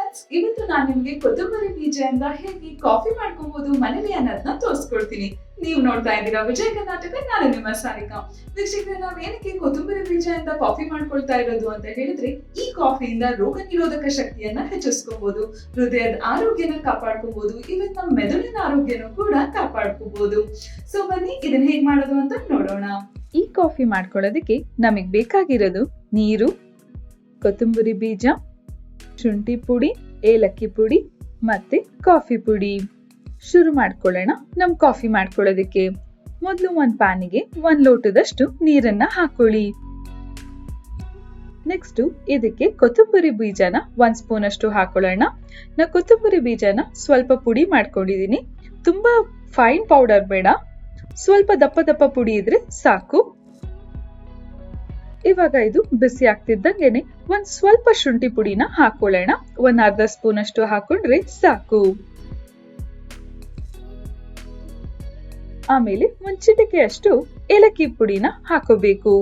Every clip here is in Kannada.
ಫ್ರೆಂಡ್ಸ್, ಇವತ್ತು ನಾನು ನಿಮಗೆ ಕೊತ್ತಂಬರಿ ಬೀಜದಿಂದ ಹೇಗೆ ಕಾಫಿ ಮಾಡ್ಕೊಬಹುದು ಮನೇಲಿ ಅನ್ನೋದನ್ನ ತೋರಿಸ್ಕೊಡ್ತೀನಿ. ನೀವು ನೋಡ್ತಾ ಇದ್ದೀರಾ ವಿಜಯ್ ಕರ್ನಾಟಕ, ನಾನು ನಿಮ್ಮ ಸಾರಿಕಾ. ವೀಕ್ಷಕರೇ, ನಾವು ಏನಕ್ಕೆ ಕೊತ್ತಂಬರಿ ಬೀಜದಿಂದ ಕಾಫಿ ಮಾಡ್ಕೊಳ್ತಾ ಇರೋದು ಅಂತ ಹೇಳಿದ್ರೆ, ಈ ಕಾಫಿಯಿಂದ ರೋಗ ನಿರೋಧಕ ಶಕ್ತಿಯನ್ನ ಹೆಚ್ಚಿಸ್ಕೋಬಹುದು, ಹೃದಯದ ಆರೋಗ್ಯನ ಕಾಪಾಡ್ಕೋಬಹುದು, ಇವನ್ ನಮ್ಮ ಮೆದುಳಿನ ಆರೋಗ್ಯನೂ ಕೂಡ ಕಾಪಾಡ್ಕೋಬಹುದು. ಸೊ ಬನ್ನಿ ಇದನ್ನ ಹೇಗ್ ಮಾಡೋದು ಅಂತ ನೋಡೋಣ. ಈ ಕಾಫಿ ಮಾಡ್ಕೊಳ್ಳೋದಕ್ಕೆ ನಮಗ್ ಬೇಕಾಗಿರೋದು ನೀರು, ಕೊತ್ತಂಬರಿ ಬೀಜ, ಶುಂಠಿ ಪುಡಿ, ಏಲಕ್ಕಿ ಪುಡಿ ಮತ್ತೆ ಕಾಫಿ ಪುಡಿ. ಶುರು ಮಾಡ್ಕೊಳ್ಳೋಣ ನಮ್ ಕಾಫಿ ಮಾಡ್ಕೊಳ್ಳೋದಕ್ಕೆ. ಮೊದಲು ಒಂದ್ ಪ್ಯಾನಿಗೆ 1 ಲೋಟದಷ್ಟು ನೀರನ್ನ ಹಾಕೊಳ್ಳಿ. ನೆಕ್ಸ್ಟ್ ಇದಕ್ಕೆ ಕೊತ್ತಂಬರಿ ಬೀಜನ 1 ಸ್ಪೂನ್ ಅಷ್ಟು ಹಾಕೊಳ್ಳೋಣ. ನಾ ಕೊತ್ತಂಬರಿ ಬೀಜನ ಸ್ವಲ್ಪ ಪುಡಿ ಮಾಡ್ಕೊಂಡಿದೀನಿ. ತುಂಬಾ ಫೈನ್ ಪೌಡರ್ ಬೇಡ, ಸ್ವಲ್ಪ ದಪ್ಪ ದಪ್ಪ ಪುಡಿ ಇದ್ರೆ ಸಾಕು. ಇವಾಗ ಇದು ಬಿಸಿ ಆಗ್ತಿದ್ದಂಗೆನೆ ಒಂದ್ ಸ್ವಲ್ಪ ಶುಂಠಿ ಪುಡಿನ ಹಾಕೊಳ್ಳೋಣ. 1/2 ಸ್ಪೂನ್ ಅಷ್ಟು ಹಾಕೊಂಡ್ರೆ ಸಾಕು. ಆಮೇಲೆ ಒಂದ್ ಚಿಟಿಕೆ ಅಷ್ಟು ಏಲಕ್ಕಿ ಪುಡಿನ ಹಾಕೋಬೇಕು.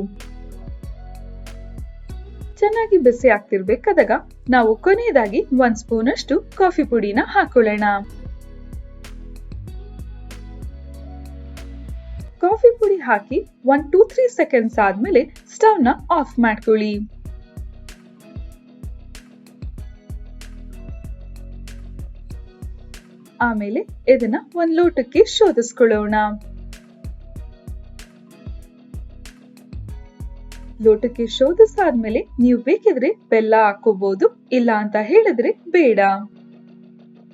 ಚೆನ್ನಾಗಿ ಬಿಸಿ ಆಗ್ತಿರ್ಬೇಕಾದಾಗ ನಾವು ಕೊನೆಯದಾಗಿ 1 ಸ್ಪೂನ್ ಅಷ್ಟು ಕಾಫಿ ಪುಡಿನ ಹಾಕೊಳ್ಳೋಣ. ಕಾಫಿ ಪುಡಿ ಹಾಕಿ 1-3 ಸೆಕೆಂಡ್ಸ್ ಆದ್ಮೇಲೆ ಸ್ಟವ್ ನ ಆಫ್ ಮಾಡ್ಕೊಳ್ಳಿ. ಆಮೇಲೆ ಇದನ್ನ 1 ಲೋಟಕ್ಕೆ ಶೋಧಿಸ್ಕೊಳ್ಳೋಣ. ಲೋಟಕ್ಕೆ ಶೋಧಿಸಾದ್ಮೇಲೆ ನೀವು ಬೇಕಿದ್ರೆ ಬೆಲ್ಲ ಹಾಕೋಬಹುದು, ಇಲ್ಲ ಅಂತ ಹೇಳಿದ್ರೆ ಬೇಡ.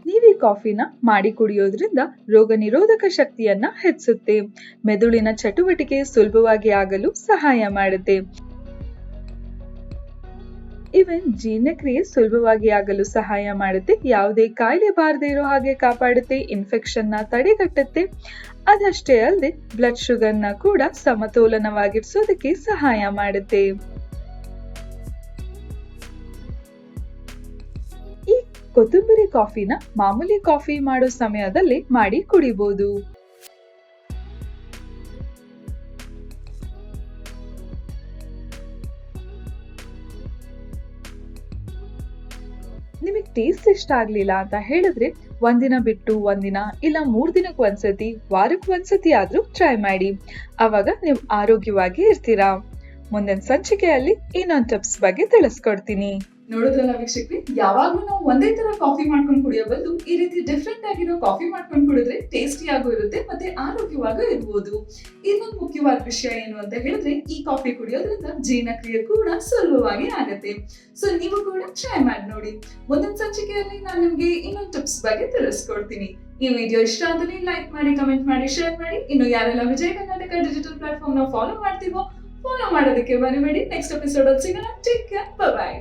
ನೀವು ಈ ಕಾಫಿನ ಮಾಡಿ ಕುಡಿಯೋದ್ರಿಂದ ರೋಗ ನಿರೋಧಕ ಶಕ್ತಿಯನ್ನ ಹೆಚ್ಚಿಸುತ್ತೆ, ಮೆದುಳಿನ ಚಟುವಟಿಕೆ ಸುಲಭವಾಗಿ ಆಗಲು ಸಹಾಯ ಮಾಡುತ್ತೆ, ಇವನ್ ಜೀರ್ಣಕ್ರಿಯೆ ಸುಲಭವಾಗಿ ಆಗಲು ಸಹಾಯ ಮಾಡುತ್ತೆ, ಯಾವುದೇ ಕಾಯಿಲೆ ಬಾರದೇ ಇರೋ ಹಾಗೆ ಕಾಪಾಡುತ್ತೆ, ಇನ್ಫೆಕ್ಷನ್ ನ ತಡೆಗಟ್ಟುತ್ತೆ. ಅದಷ್ಟೇ ಅಲ್ಲದೆ ಬ್ಲಡ್ ಶುಗರ್ ನ ಕೂಡ ಸಮತೋಲನವಾಗಿರಿಸೋದಕ್ಕೆ ಸಹಾಯ ಮಾಡುತ್ತೆ. ಈ ಕೊತ್ತಂಬರಿ ಕಾಫಿನ ಮಾಮೂಲಿ ಕಾಫಿ ಮಾಡೋ ಸಮಯದಲ್ಲಿ ಮಾಡಿ ಕುಡಿಬಹುದು. ನಿಮಗೆ ಟೇಸ್ಟ್ ಇಷ್ಟ ಆಗ್ಲಿಲ್ಲ ಅಂತ ಹೇಳಿದ್ರೆ ಒಂದಿನ ಬಿಟ್ಟು ಒಂದಿನ, ಇಲ್ಲ 3 ದಿನಕ್ಕೆ ಒಂದ್ಸತಿ, ವಾರಕ್ಕೆ ಒಂದ್ಸತಿ ಆದ್ರೂ ಟ್ರೈ ಮಾಡಿ. ಅವಾಗ ನೀವು ಆರೋಗ್ಯವಾಗಿ ಇರ್ತೀರಾ. ಮುಂದಿನ ಸಂಚಿಕೆಯಲ್ಲಿ ಇನ್ನೊಂದು ಟಿಪ್ಸ್ ಬಗ್ಗೆ ತಿಳಿಸ್ಕೊಡ್ತೀನಿ. ನೋಡಿದ್ರಲ್ಲ ವೀಕ್ಷಕರೇ, ಯಾವಾಗ್ಲೂ ನಾವು ಒಂದೇ ತರ ಕಾಫಿ ಮಾಡ್ಕೊಂಡು ಕುಡಿಯೋ ಬದಲು ಈ ರೀತಿ ಡಿಫ್ರೆಂಟ್ ಆಗಿರೋ ಕಾಫಿ ಮಾಡ್ಕೊಂಡು ಕುಡಿದ್ರೆ ಟೇಸ್ಟಿ ಆಗು ಇರುತ್ತೆ ಮತ್ತೆ ಆರೋಗ್ಯವಾಗೂ ಇರ್ಬೋದು. ಇನ್ನೊಂದು ಮುಖ್ಯವಾದ ವಿಷಯ ಏನು ಅಂತ ಹೇಳಿದ್ರೆ, ಈ ಕಾಫಿ ಕುಡಿಯೋದ್ರಿಂದ ಜೀರ್ಣಕ್ರಿಯೆ ಕೂಡ ಸುಲಭವಾಗಿ ಆಗುತ್ತೆ. ಸೊ ನೀವು ಕೂಡ ಟ್ರೈ ಮಾಡಿ ನೋಡಿ. ಮುಂದಿನ ಸಂಚಿಕೆಯಲ್ಲಿ ನಾನು ನಿಮ್ಗೆ ಇನ್ನೊಂದು ಟಿಪ್ಸ್ ಬಗ್ಗೆ ತಿಳಿಸ್ಕೊಡ್ತೀನಿ. ಈ ವಿಡಿಯೋ ಇಷ್ಟ ಆದಲ್ಲಿ ಲೈಕ್ ಮಾಡಿ, ಕಮೆಂಟ್ ಮಾಡಿ, ಶೇರ್ ಮಾಡಿ. ಇನ್ನು ಯಾರೆಲ್ಲ ವಿಜಯ್ ಕರ್ನಾಟಕ ಡಿಜಿಟಲ್ ಪ್ಲಾಟ್ಫಾರ್ಮ್ ನ ಫಾಲೋ ಮಾಡ್ತೀವೋ ಫಾಲೋ ಮಾಡೋದಕ್ಕೆ ಮರಿಬೇಡಿ. ನೆಕ್ಸ್ಟ್ ಎಪಿಸೋಡ್ ಅಲ್ಲಿ ಸಿಗೋಣ. Take care, bye bye.